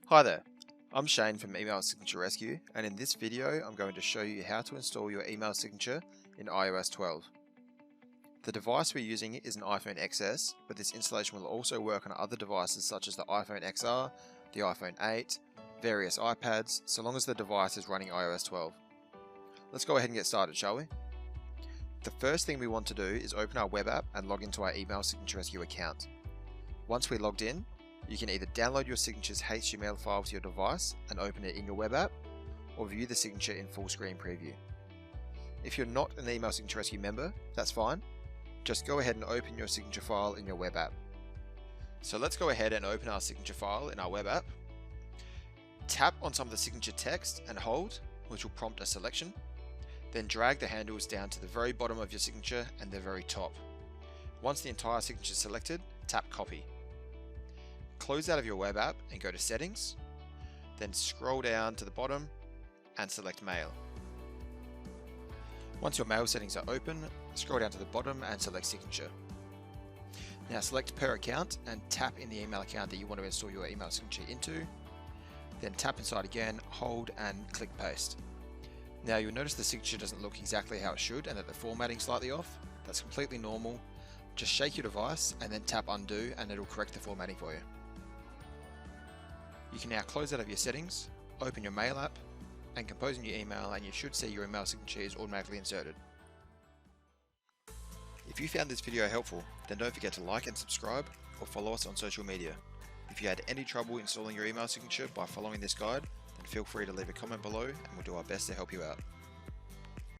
Hi there, I'm Shane from Email Signature Rescue, and in this video I'm going to show you how to install your email signature in iOS 12. The device we're using is an iPhone XS, but this installation will also work on other devices such as the iPhone XR, the iPhone 8, various iPads, so long as the device is running iOS 12. Let's go ahead and get started, shall we? The first thing we want to do is open our web app and log into our Email Signature Rescue account. Once we're logged in, you can either download your signature's HTML file to your device and open it in your web app, or view the signature in full screen preview. If you're not an Email Signature Rescue member, that's fine. Just go ahead and open your signature file in your web app. So let's go ahead and open our signature file in our web app. Tap on some of the signature text and hold, which will prompt a selection. Then drag the handles down to the very bottom of your signature and the very top. Once the entire signature is selected, tap copy. Close out of your web app and go to settings, then scroll down to the bottom and select mail. Once your mail settings are open, scroll down to the bottom and select signature. Now select per account and tap in the email account that you want to install your email signature into, then tap inside again, hold and click paste. Now you'll notice the signature doesn't look exactly how it should and that the formatting's slightly off. That's completely normal. Just shake your device and then tap undo and it'll correct the formatting for you. You can now close out of your settings, open your mail app, and compose a new email, and you should see your email signature is automatically inserted. If you found this video helpful, then don't forget to like and subscribe, or follow us on social media. If you had any trouble installing your email signature by following this guide, then feel free to leave a comment below and we'll do our best to help you out.